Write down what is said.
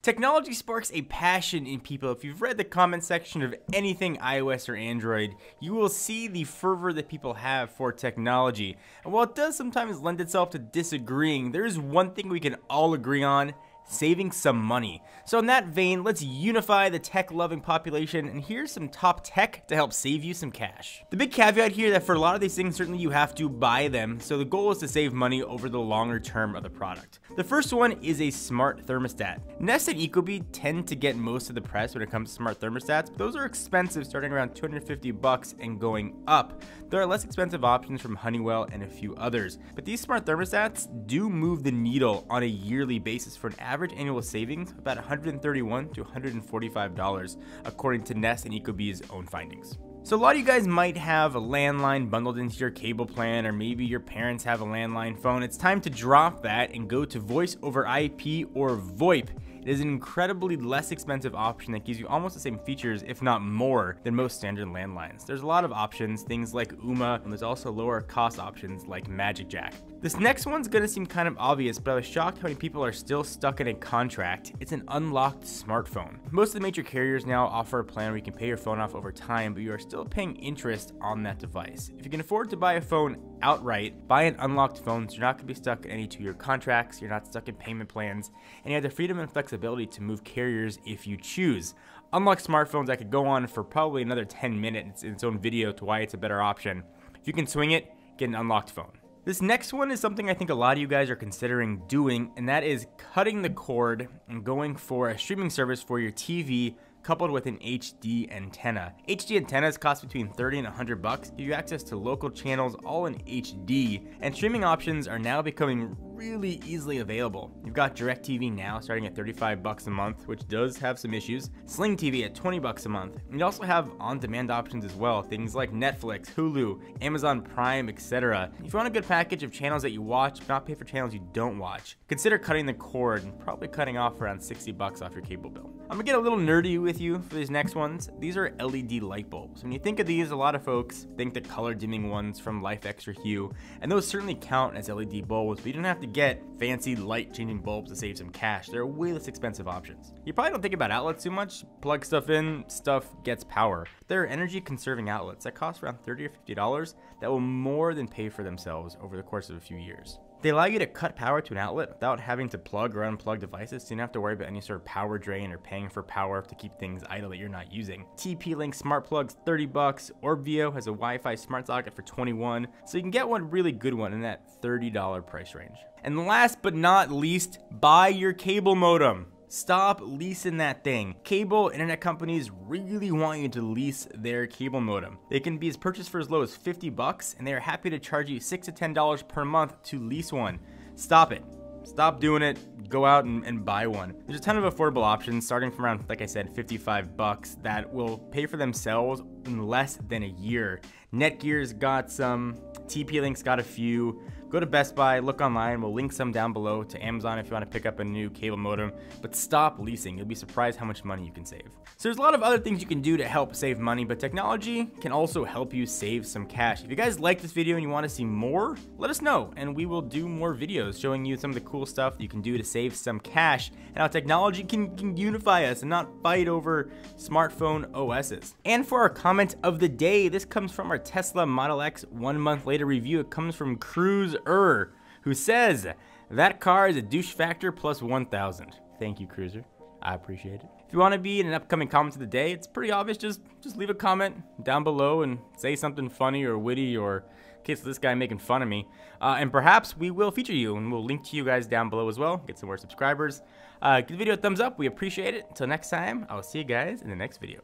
Technology sparks a passion in people. If you've read the comment section of anything iOS or Android, you will see the fervor that people have for technology. And while it does sometimes lend itself to disagreeing, there is one thing we can all agree on: saving some money. So in that vein, let's unify the tech-loving population, and here's some top tech to help save you some cash. The big caveat here that for a lot of these things, certainly you have to buy them, so the goal is to save money over the longer term of the product. The first one is a smart thermostat. Nest and Ecobee tend to get most of the press when it comes to smart thermostats, but those are expensive, starting around $250 and going up. There are less expensive options from Honeywell and a few others, but these smart thermostats do move the needle on a yearly basis for an average annual savings of about $131 to $145, according to Nest and Ecobee's own findings. So a lot of you guys might have a landline bundled into your cable plan, or maybe your parents have a landline phone. It's time to drop that and go to voice over IP or VoIP. It is an incredibly less expensive option that gives you almost the same features, if not more, than most standard landlines. There's a lot of options, things like Ooma, and there's also lower cost options like magicJack. This next one's gonna seem kind of obvious, but I was shocked how many people are still stuck in a contract. It's an unlocked smartphone. Most of the major carriers now offer a plan where you can pay your phone off over time, but you are still paying interest on that device. If you can afford to buy a phone outright, buy an unlocked phone so you're not gonna be stuck in any 2-year contracts, you're not stuck in payment plans, and you have the freedom and flexibility to move carriers if you choose. Unlocked smartphones, I could go on for probably another 10 minutes in its own video to why it's a better option. If you can swing it, get an unlocked phone. This next one is something I think a lot of you guys are considering doing, and that is cutting the cord and going for a streaming service for your TV coupled with an HD antenna. HD antennas cost between $30 and $100, give you access to local channels all in HD, and streaming options are now becoming really easily available. You've got DirecTV Now starting at $35 a month, which does have some issues, Sling TV at $20 a month, and you also have on-demand options as well, things like Netflix, Hulu, Amazon Prime, etc. If you want a good package of channels that you watch, but not pay for channels you don't watch, consider cutting the cord and probably cutting off around $60 off your cable bill. I'm gonna get a little nerdy with you for these next ones. These are LED light bulbs. When you think of these, a lot of folks think the color dimming ones from Life Extra Hue, and those certainly count as LED bulbs, but you don't have to get fancy light changing bulbs to save some cash. They're way less expensive options. You probably don't think about outlets too much. Plug stuff in, stuff gets power. There are energy conserving outlets that cost around $30 or $50 that will more than pay for themselves over the course of a few years. They allow you to cut power to an outlet without having to plug or unplug devices, so you don't have to worry about any sort of power drain or paying for power to keep things idle that you're not using. TP-Link smart plugs, $30. Orbvio has a Wi-Fi smart socket for $21, so you can get one really good one in that $30 price range. And last but not least, buy your cable modem. Stop leasing that thing. Cable internet companies really want you to lease their cable modem. They can be purchased for as low as $50, and they are happy to charge you $6 to $10 per month to lease one. Stop it. Stop doing it. Go out and buy one. There's a ton of affordable options starting from around, like I said, $55 that will pay for themselves in less than a year. Netgear's got some. TP-Link's got a few. Go to Best Buy, look online, we'll link some down below, to Amazon if you want to pick up a new cable modem, but stop leasing. You'll be surprised how much money you can save. So there's a lot of other things you can do to help save money, but technology can also help you save some cash. If you guys like this video and you want to see more, let us know, and we will do more videos showing you some of the cool stuff that you can do to save some cash, and how technology can unify us and not fight over smartphone OSs. And for our comment of the day, this comes from our Tesla Model X 1 month later review. It comes from Cruise who says, "That car is a douche factor plus 1,000. Thank you, Cruiser. I appreciate it. If you want to be in an upcoming comment of the day, it's pretty obvious. Just leave a comment down below and say something funny or witty, or in case of this guy making fun of me. And perhaps we will feature you, and we'll link to you guys down below as well. Get some more subscribers. Give the video a thumbs up. We appreciate it. Until next time, I will see you guys in the next video.